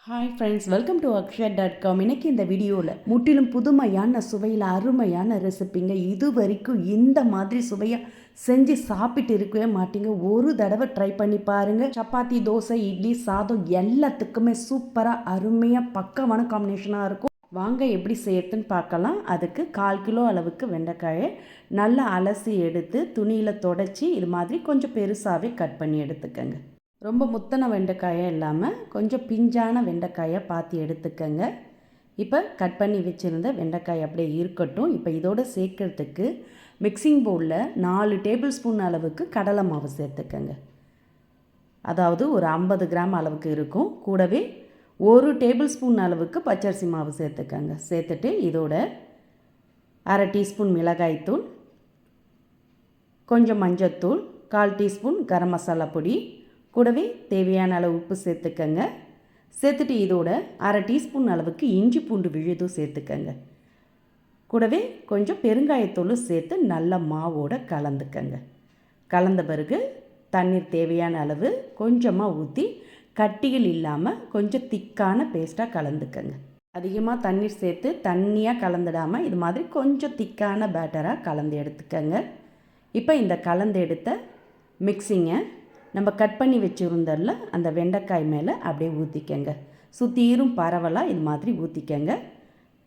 Hi friends, welcome to akshat.com. இன்றைக்கி இந்த வீடியோவில் முற்றிலும் புதுமையான சுவையில் அருமையான ரெசிப்பிங்க. இது வரைக்கும் இந்த மாதிரி சுவையாக செஞ்சு சாப்பிட்டு இருக்கவே மாட்டீங்க. ஒரு தடவை ட்ரை பண்ணி பாருங்கள். சப்பாத்தி, தோசை, இட்லி, சாதம் எல்லாத்துக்குமே சூப்பராக அருமையாக பக்கமான காம்பினேஷனாக இருக்கும். வாங்க எப்படி செய்யறதுன்னு பார்க்கலாம். அதுக்கு 1/4 கிலோ அளவுக்கு வெண்டைக்காயை நல்லா அலசி எடுத்து துணியில் தொடச்சி இது மாதிரி கொஞ்சம் பெருசாகவே கட் பண்ணி எடுத்துக்கங்க. ரொம்ப முத்தன வெண்டைக்காயாக இல்லாமல் கொஞ்சம் பிஞ்சான வெண்டைக்காயை பார்த்து எடுத்துக்கங்க. இப்போ கட் பண்ணி வச்சுருந்த வெண்டைக்காய் அப்படியே இருக்கட்டும். இப்போ இதோடு சேர்க்கறதுக்கு மிக்சிங் பவுலில் 4 டேபிள் ஸ்பூன் அளவுக்கு கடலை மாவு சேர்த்துக்கங்க. அதாவது ஒரு 50 கிராம் அளவுக்கு இருக்கும். கூடவே 1 டேபிள் ஸ்பூன் அளவுக்கு பச்சரிசி மாவு சேர்த்துக்கங்க. சேர்த்துட்டு இதோட 1/2 டீஸ்பூன் மிளகாய்த்தூள், கொஞ்சம் மஞ்சத்தூள், 1/4 டீஸ்பூன் கரம் மசாலா பொடி, கூடவே தேவையான அளவு உப்பு சேர்த்துக்கங்க. சேர்த்துட்டு இதோட 1/2 டீஸ்பூன் அளவுக்கு இஞ்சி பூண்டு விழுதும் சேர்த்துக்கங்க. கூடவே கொஞ்சம் பெருங்காயத்தூள் சேர்த்து நல்ல மாவோடு கலந்துக்கங்க. கலந்த பிறகு தண்ணீர் தேவையான அளவு கொஞ்சமாக ஊற்றி கட்டிகள் இல்லாமல் கொஞ்சம் திக்கான பேஸ்ட்டாக கலந்துக்கங்க. அதிகமாக தண்ணீர் சேர்த்து தண்ணியாக கலந்துடாமல் இது மாதிரி கொஞ்சம் திக்கான பேட்டராக கலந்து எடுத்துக்கங்க. இப்போ இந்த கலந்து எடுத்த மிக்சிங்கை நம்ம கட் பண்ணி வச்சுருந்தரில் அந்த வெண்டைக்காய் மேலே அப்படியே ஊற்றிக்கங்க. சுற்றிரும் பரவலாக இது மாதிரி ஊற்றிக்கங்க.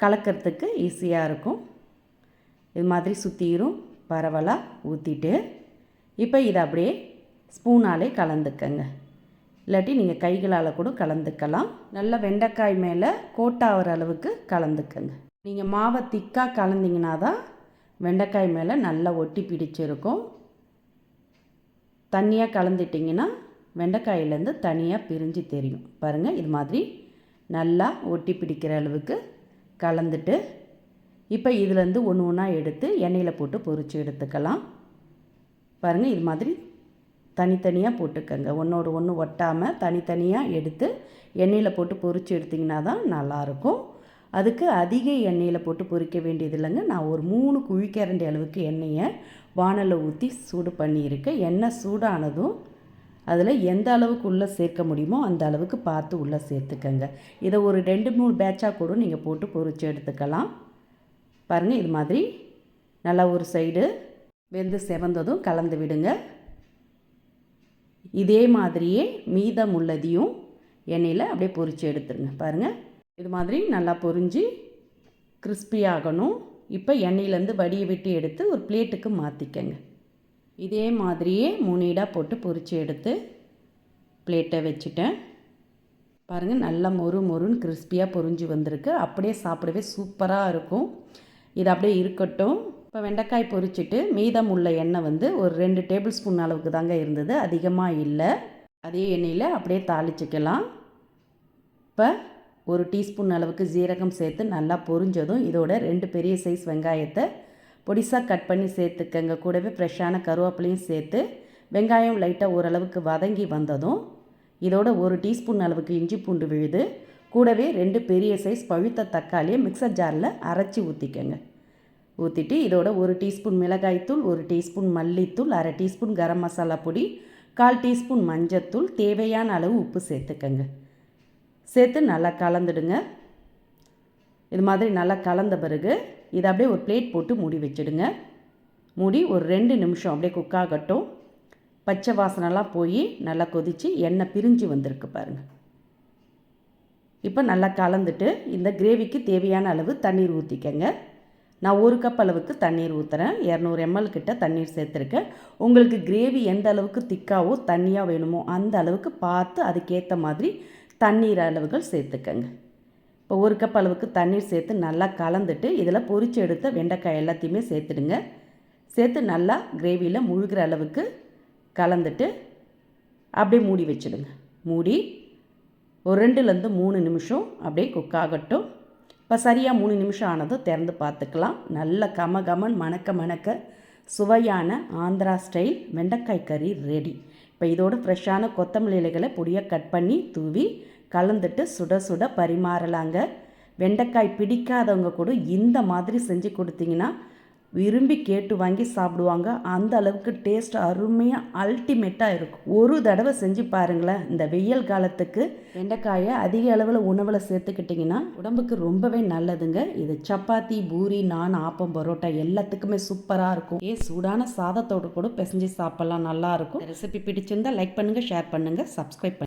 கலக்கிறதுக்கு ஈஸியாக இருக்கும். இது மாதிரி சுற்றிரும் பரவலாக ஊற்றிட்டு இப்போ இதை அப்படியே ஸ்பூனாலே கலந்துக்கங்க. இல்லாட்டி நீங்கள் கைகளால் கூட கலந்துக்கலாம். நல்லா வெண்டைக்காய் மேலே கோட்டாகிற அளவுக்கு கலந்துக்கங்க. நீங்கள் மாவை திக்காக கலந்திங்கன்னா தான் வெண்டைக்காய் மேலே நல்லா ஒட்டி பிடிச்சிருக்கும். தண்ணியாக கலந்துட்டிங்கன்னா வெண்டைக்காயிலேருந்து தனியாக பிரிஞ்சு தெரியும். பாருங்கள், இது மாதிரி நல்லா ஒட்டி பிடிக்கிற அளவுக்கு கலந்துட்டு இப்போ இதிலேருந்து ஒன்று ஒன்றா எடுத்து எண்ணெயில் போட்டு பொரித்து எடுத்துக்கலாம். பாருங்கள், இது மாதிரி தனித்தனியாக போட்டுக்கங்க. ஒன்றோடு ஒன்று ஒட்டாமல் தனித்தனியாக எடுத்து எண்ணெயில் போட்டு பொரித்து எடுத்திங்கன்னா தான் நல்லாயிருக்கும். அதுக்கு அதிக எண்ணெயில் போட்டு பொரிக்க வேண்டியது இல்லைங்க. நான் ஒரு 3 குழிக்கரண்டி அளவுக்கு எண்ணெயை வானலில் ஊற்றி சூடு பண்ணியிருக்கேன். எண்ணெய் சூடானதும் அதில் எந்த அளவுக்கு உள்ளே சேர்க்க முடியுமோ அந்த அளவுக்கு பார்த்து உள்ளே சேர்த்துக்கங்க. இதை ஒரு 2-3 பேட்சாக கூட நீங்கள் போட்டு பொரித்து எடுத்துக்கலாம். பாருங்கள், இது மாதிரி நல்லா ஒரு சைடு வெந்து செவந்ததும் கலந்து விடுங்க. இதே மாதிரியே மீதம் உள்ளதையும் எண்ணெயில் அப்படியே பொரித்து எடுத்துருங்க. பாருங்கள், இது மாதிரி நல்லா பொரிஞ்சு கிறிஸ்பியாகணும். இப்போ எண்ணெயிலேருந்து வடியை விட்டு எடுத்து ஒரு பிளேட்டுக்கு மாற்றிக்கங்க. இதே மாதிரியே 3 இடாக போட்டு பொரித்து எடுத்து பிளேட்டை வச்சுட்டேன். பாருங்கள், நல்லா மொறுன்னு கிறிஸ்பியாக பொரிஞ்சு வந்திருக்கு. அப்படியே சாப்பிடவே சூப்பராக இருக்கும். இது அப்படியே இருக்கட்டும். இப்போ வெண்டைக்காய் பொரிச்சிட்டு மீதம் உள்ள எண்ணெய் ஒரு 2 டேபிள் ஸ்பூன் அளவுக்கு தாங்க இருந்தது, அதிகமாக இல்லை. அதே எண்ணெயில் அப்படியே தாளிச்சிக்கலாம். இப்போ 1 டீஸ்பூன் அளவுக்கு ஜீரகம் சேர்த்து நல்லா பொரிஞ்சதும் இதோட 2 பெரிய சைஸ் வெங்காயத்தை பொடிசாக கட் பண்ணி சேர்த்துக்கங்க. கூடவே ஃப்ரெஷ்ஷான கருவேப்பிலையும் சேர்த்து வெங்காயம் லைட்டாக ஓரளவுக்கு வதங்கி வந்ததும் இதோட 1 டீஸ்பூன் அளவுக்கு இஞ்சி பூண்டு விழுது, கூடவே 2 பெரிய சைஸ் பழுத்த தக்காளியை மிக்சர் ஜாரில் அரைச்சி ஊற்றிக்கங்க. ஊற்றிட்டு இதோட 1 டீஸ்பூன் மிளகாய்த்தூள், 1 டீஸ்பூன் மல்லித்தூள், 1/2 டீஸ்பூன் கரம் மசாலா பொடி, 1/4 டீஸ்பூன் மஞ்சத்தூள், தேவையான அளவு உப்பு சேர்த்துக்கங்க. சேர்த்து நல்லா கலந்துடுங்க. இது மாதிரி நல்லா கலந்த பிறகு இதை அப்படியே ஒரு பிளேட் போட்டு மூடி வச்சுடுங்க. மூடி ஒரு 2 நிமிஷம் அப்படியே குக்காகட்டும். பச்சை வாசனைலாம் போய் நல்லா கொதித்து எண்ணெய் பிரிஞ்சு வந்திருக்கு பாருங்கள். இப்போ நல்லா கலந்துட்டு இந்த கிரேவிக்கு தேவையான அளவு தண்ணீர் ஊற்றிக்கங்க. நான் 1 கப் அளவுக்கு தண்ணீர் ஊற்றுறேன். 200 ml கிட்ட தண்ணீர் சேர்த்துருக்கேன். உங்களுக்கு கிரேவி எந்த அளவுக்கு திக்காவோ தண்ணியாக வேணுமோ அந்த அளவுக்கு பார்த்து அதுக்கேற்ற மாதிரி தண்ணீர் அளவுகள் சேர்த்துக்கங்க. இப்போ 1 கப் அளவுக்கு தண்ணீர் சேர்த்து நல்லா கலந்துட்டு இதில் பொரித்து எடுத்த வெண்டைக்காய் எல்லாத்தையுமே சேர்த்துடுங்க. சேர்த்து நல்லா கிரேவியில் முழுகிற அளவுக்கு கலந்துட்டு அப்படியே மூடி வச்சுடுங்க. மூடி ஒரு 2-3 நிமிஷம் அப்படியே குக் ஆகட்டும். இப்போ சரியாக 3 நிமிஷம் ஆனதும் திறந்து பார்த்துக்கலாம். நல்ல கமகமன் மணக்க சுவையான ஆந்திரா ஸ்டைல் வெண்டைக்காய் கறி ரெடி. இப்போ இதோட ஃப்ரெஷ்ஷான கொத்தமல்லி இலைகளை பொடியாக கட் பண்ணி தூவி கலந்துட்டு சுட சுட பரிமாறலாங்க. வெண்டைக்காய் பிடிக்காதவங்க கூட இந்த மாதிரி செஞ்சு கொடுத்தீங்கன்னா விரும்பி கேட்டு வாங்கி சாப்பிடுவாங்க. அந்த அளவுக்கு டேஸ்ட் அருமையாக அல்டிமேட்டாக இருக்கும். ஒரு தடவை செஞ்சு பாருங்களேன். இந்த வெயில் காலத்துக்கு வெண்டைக்காயை அதிக அளவில் உணவில் சேர்த்துக்கிட்டிங்கன்னா உடம்புக்கு ரொம்பவே நல்லதுங்க. இது சப்பாத்தி, பூரி, நான், ஆப்பம், பரோட்டா எல்லாத்துக்குமே சூப்பராக இருக்கும். சூடான சாதத்தோடு கூட பிசைஞ்சு சாப்பிட்லாம், நல்லாயிருக்கும். ரெசிபி பிடிச்சிருந்தால் லைக் பண்ணுங்கள், ஷேர் பண்ணுங்கள், சப்ஸ்கிரைப் பண்ணுங்கள்.